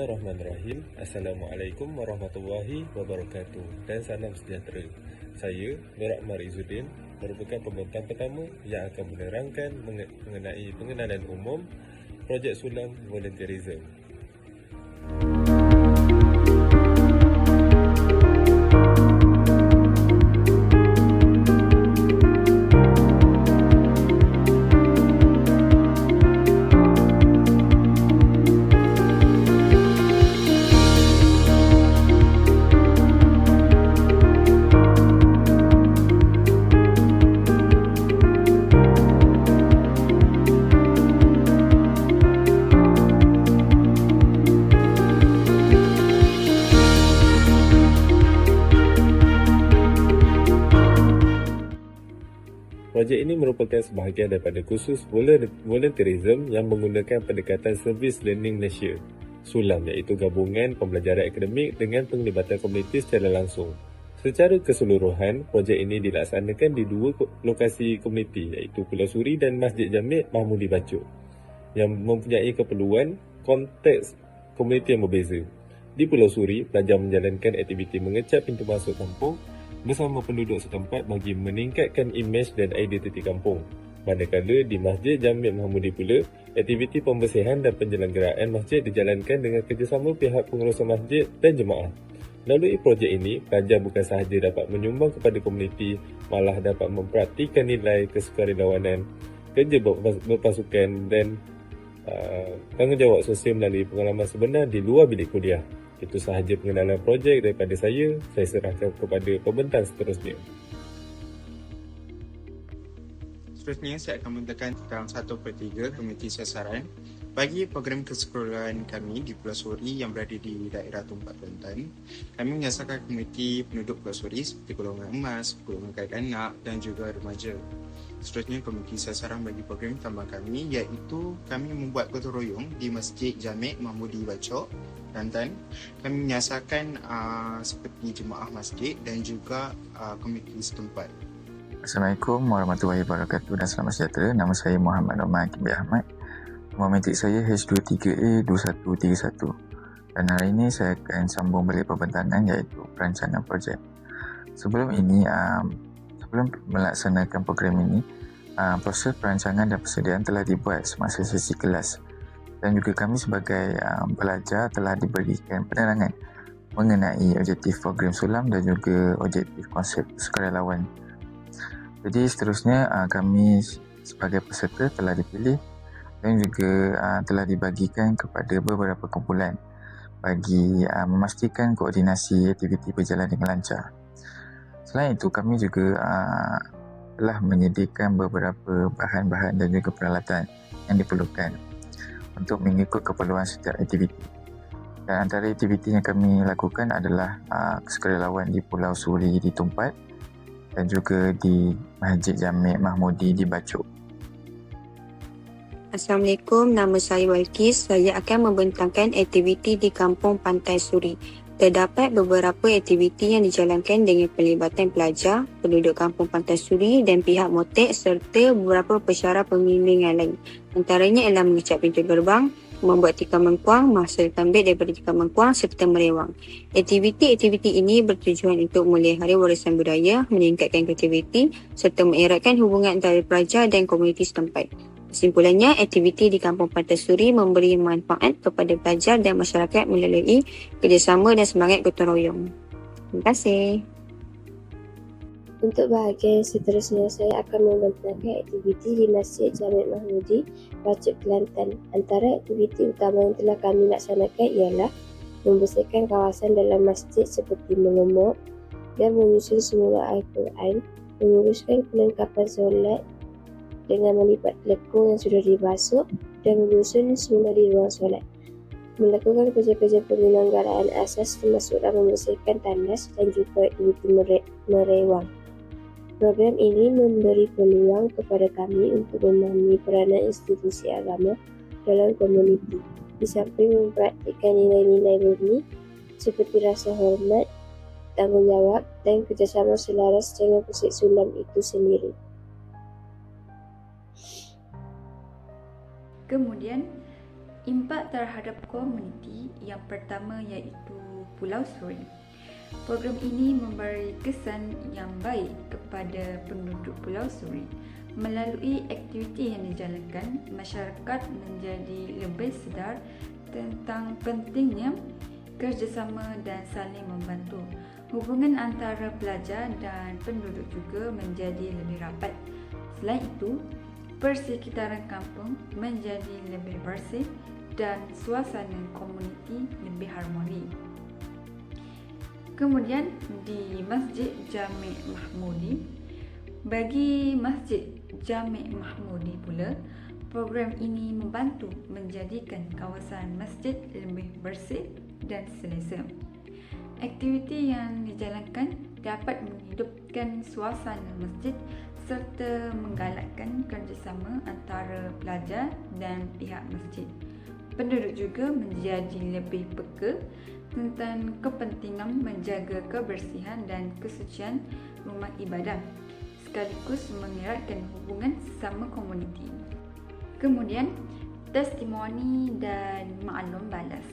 Bismillahirrahmanirrahim. Assalamualaikum warahmatullahi wabarakatuh dan salam sejahtera. Saya Nur Akmal Izzuddin merupakan pembentang pertama yang akan menerangkan mengenai pengenalan umum projek sulam volunteerism. Projek ini merupakan sebahagian daripada kursus volunteerism yang menggunakan pendekatan Service Learning Malaysia SULAM, iaitu gabungan pembelajaran akademik dengan penglibatan komuniti secara langsung. Secara keseluruhan, projek ini dilaksanakan di dua lokasi komuniti, iaitu Pulau Suri dan Masjid Jamek Mahmudi Bacok, yang mempunyai keperluan konteks komuniti yang berbeza. Di Pulau Suri, pelajar menjalankan aktiviti mengecat pintu masuk kampung bersama penduduk setempat bagi meningkatkan imej dan identiti kampung. Manakala di Masjid Jamek Mahmudi pula, aktiviti pembersihan dan penyelenggaraan masjid dijalankan dengan kerjasama pihak pengurusan masjid dan jemaah. Melalui projek ini, pelajar bukan sahaja dapat menyumbang kepada komuniti, malah dapat mempraktikkan nilai kesukarelawanan, kerja berpasukan dan tanggungjawab sosial melalui pengalaman sebenar di luar bilik kuliah. Itu sahaja pengenalan projek daripada saya. Saya serahkan kepada pembentang seterusnya. Seterusnya, saya akan membentangkan tentang 1/3 komuniti sasaran bagi program kesekolah kami di Pulau Suri yang berada di daerah Tumpak, Kelantan. Kami menyasarkan komuniti penduduk Pulau Suri seperti golongan emas, golongan kanak-kanak dan juga remaja. Seterusnya, komuniti sasaran bagi program tambang kami iaitu kami membuat gotong royong di Masjid Jamek Mahmudi Bacok, Kelantan. Kami menyasarkan seperti jemaah masjid dan juga komuniti setempat. Assalamualaikum warahmatullahi wabarakatuh dan selamat sejahtera. Nama saya Muhammad Rahman Kimbi Ahmad. Nombor metrik saya H23A2131. Dan hari ini saya akan sambung balik pembentangan iaitu perancangan projek. Sebelum melaksanakan program ini, proses perancangan dan persediaan telah dibuat semasa sesi kelas. Dan juga kami sebagai pelajar telah diberikan penerangan mengenai objektif program sulam dan juga objektif konsep sukarelawan. Jadi seterusnya kami sebagai peserta telah dipilih dan juga telah dibagikan kepada beberapa kumpulan bagi memastikan koordinasi aktiviti berjalan dengan lancar. Selain itu, kami juga telah menyediakan beberapa bahan-bahan dan juga peralatan yang diperlukan untuk mengikut keperluan setiap aktiviti. Dan antara aktiviti yang kami lakukan adalah kesukarelawan di Pulau Suri di Tumpat dan juga di Masjid Jamek Mahmudi di Bacok. Assalamualaikum, nama saya Walkis. Saya akan membentangkan aktiviti di Kampung Pantai Suri. Terdapat beberapa aktiviti yang dijalankan dengan pelibatan pelajar, penduduk Kampung Pantai Suri dan pihak motek serta beberapa pesara pembimbingan lain. Antaranya ialah mengecat pintu gerbang, membuat tikar mengkuang, menghasilkan beg daripada tikar mengkuang serta merewang. Aktiviti-aktiviti ini bertujuan untuk memelihara warisan budaya, meningkatkan kreativiti serta mengeratkan hubungan antara pelajar dan komuniti setempat. Kesimpulannya, aktiviti di Kampung Pantai Suri memberi manfaat kepada pelajar dan masyarakat melalui kerjasama dan semangat gotong royong. Terima kasih. Untuk bahagian seterusnya, saya akan membentangkan aktiviti di Masjid Jamek Mahmudi Bacok, Kelantan. Antara aktiviti utama yang telah kami laksanakan ialah membersihkan kawasan dalam masjid seperti mengemuk dan menyusun semula Al-Quran, menguruskan kelengkapan solat dengan melipat lekung yang sudah dibasuh dan menyusun semula di ruang solat. Melakukan kerja-kerja penyelenggaraan asas termasuklah membersihkan tandas dan juga aktiviti merewang. Program ini memberi peluang kepada kami untuk memahami peranan institusi agama dalam komuniti, di samping mempraktikkan nilai-nilai murni seperti rasa hormat, tanggungjawab dan kerjasama selaras dengan konsep sulam itu sendiri. Kemudian Impak terhadap komuniti yang pertama iaitu Pulau Suri. Program ini memberi kesan yang baik kepada penduduk Pulau Suri. Melalui aktiviti yang dijalankan, masyarakat menjadi lebih sedar tentang pentingnya kerjasama dan saling membantu. Hubungan antara pelajar dan penduduk juga menjadi lebih rapat. Selain itu, persekitaran kampung menjadi lebih bersih dan suasana komuniti lebih harmoni. Kemudian di Masjid Jami' Mahmudi, bagi Masjid Jami' Mahmudi pula, program ini membantu menjadikan kawasan masjid lebih bersih dan selesa. Aktiviti yang dijalankan dapat menghidupkan suasana masjid serta menggalakkan kerjasama antara pelajar dan pihak masjid. Penduduk juga menjadi lebih peka tentang kepentingan menjaga kebersihan dan kesucian rumah ibadah, sekaligus mengeratkan hubungan sesama komuniti. Kemudian, testimoni dan maklum balas.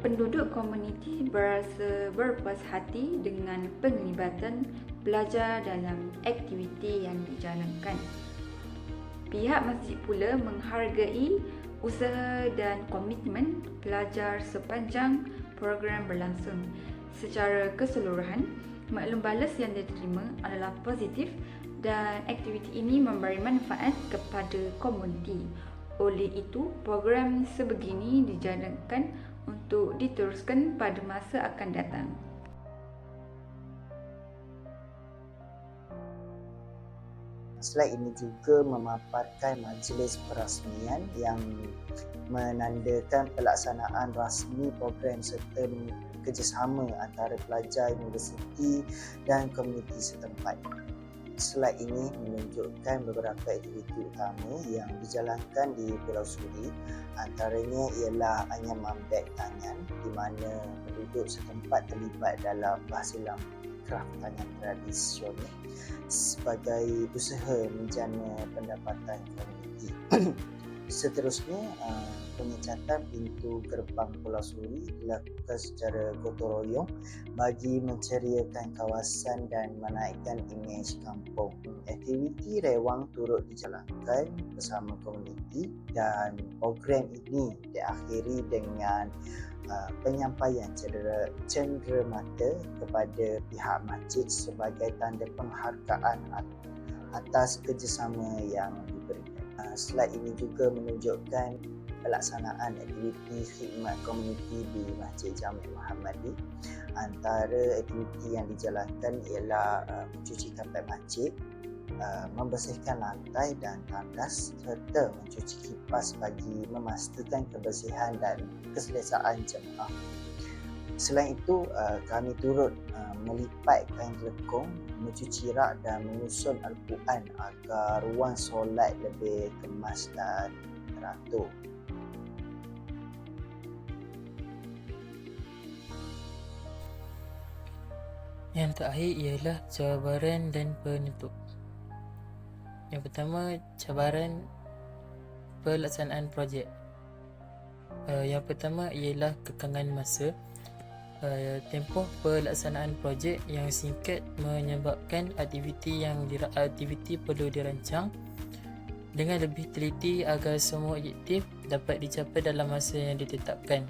Penduduk komuniti berasa berpuas hati dengan penglibatan pelajar dalam aktiviti yang dijalankan. Pihak masjid pula menghargai usaha dan komitmen pelajar sepanjang program berlangsung. Secara keseluruhan, maklum balas yang diterima adalah positif dan aktiviti ini memberi manfaat kepada komuniti. Oleh itu, program sebegini dijalankan untuk diteruskan pada masa akan datang. Slide ini juga memaparkan majlis perasmian yang menandakan pelaksanaan rasmi program serta kerjasama antara pelajar universiti dan komuniti setempat. Slide ini menunjukkan beberapa aktiviti utama yang dijalankan di Pulau Suri. Antaranya ialah anyaman beg tangan di mana penduduk setempat terlibat dalam penghasilan kraft tangan tradisional sebagai usaha menjana pendapatan komuniti. Seterusnya, pengecatan pintu gerbang Pulau Suri dilakukan secara gotong royong bagi menceriakan kawasan dan menaikkan imej kampung. Aktiviti rewang turut dijalankan bersama komuniti dan program ini diakhiri dengan penyampaian cenderamata kepada pihak masjid sebagai tanda penghargaan atas kerjasama yang diberikan. Slide ini juga menunjukkan pelaksanaan aktiviti khidmat komuniti di Masjid Jami' Mahmudi. Antara aktiviti yang dijalankan ialah mencuci kapet masjid, membersihkan lantai dan tandas serta mencuci kipas bagi memastikan kebersihan dan keselesaan jemaah. Selain itu, kami turut melipat kain lekong, mencuci rak dan menyusun Al-Quran agar ruang solat lebih kemas dan teratur. Yang terakhir ialah cabaran dan penutup. Yang pertama, cabaran pelaksanaan projek. Yang pertama ialah kekangan masa. Tempoh pelaksanaan projek yang singkat menyebabkan aktiviti perlu dirancang dengan lebih teliti agar semua objektif dapat dicapai dalam masa yang ditetapkan.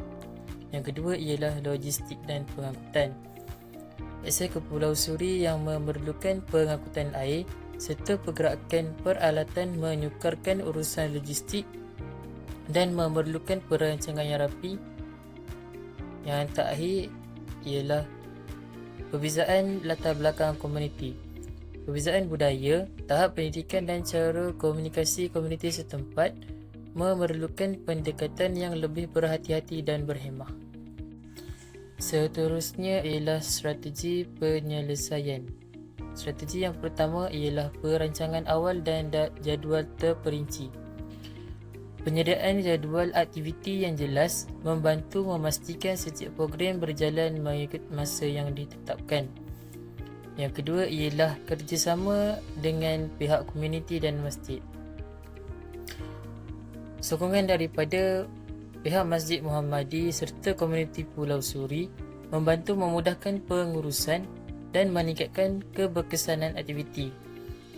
Yang kedua ialah logistik dan pengangkutan. Akses ke Pulau Suri yang memerlukan pengangkutan air serta pergerakan peralatan menyukarkan urusan logistik dan memerlukan perancangan yang rapi. Yang terakhir ialah perbezaan latar belakang komuniti, perbezaan budaya, tahap pendidikan dan cara komunikasi komuniti setempat memerlukan pendekatan yang lebih berhati-hati dan berhemah. Seterusnya ialah strategi penyelesaian. Strategi yang pertama ialah perancangan awal dan jadual terperinci. Penyediaan jadual aktiviti yang jelas membantu memastikan setiap program berjalan mengikut masa yang ditetapkan. Yang kedua ialah kerjasama dengan pihak komuniti dan masjid. Sokongan daripada pihak Masjid Muhammadi serta komuniti Pulau Suri membantu memudahkan pengurusan dan meningkatkan keberkesanan aktiviti.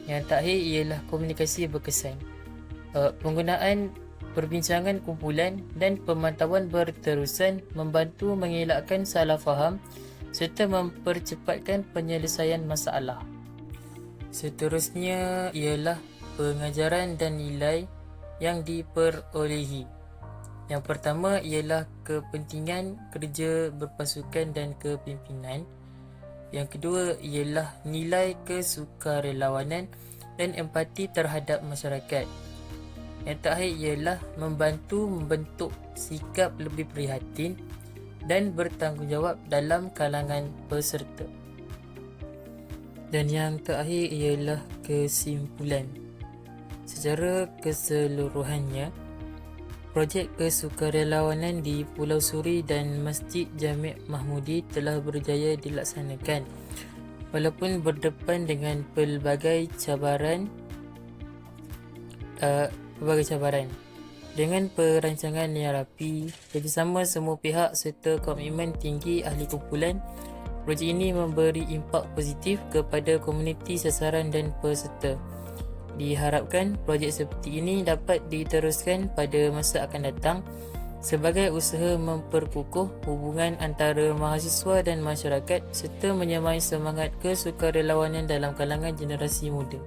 Yang terakhir ialah komunikasi berkesan. Penggunaan perbincangan kumpulan dan pemantauan berterusan membantu mengelakkan salah faham serta mempercepatkan penyelesaian masalah. Seterusnya ialah pengajaran dan nilai yang diperolehi. Yang pertama ialah kepentingan kerja berpasukan dan kepimpinan. Yang kedua ialah nilai kesukarelawanan dan empati terhadap masyarakat. Yang terakhir ialah membantu membentuk sikap lebih prihatin dan bertanggungjawab dalam kalangan peserta. Dan yang terakhir ialah kesimpulan. Secara keseluruhannya, projek kesukarelawanan di Pulau Suri dan Masjid Jami' Mahmudi telah berjaya dilaksanakan walaupun berdepan dengan pelbagai cabaran. Dengan perancangan yang rapi, kerjasama semua pihak serta komitmen tinggi ahli kumpulan, projek ini memberi impak positif kepada komuniti sasaran dan peserta. Diharapkan projek seperti ini dapat diteruskan pada masa akan datang sebagai usaha memperkukuh hubungan antara mahasiswa dan masyarakat serta menyamai semangat kesukarelawanan dalam kalangan generasi muda.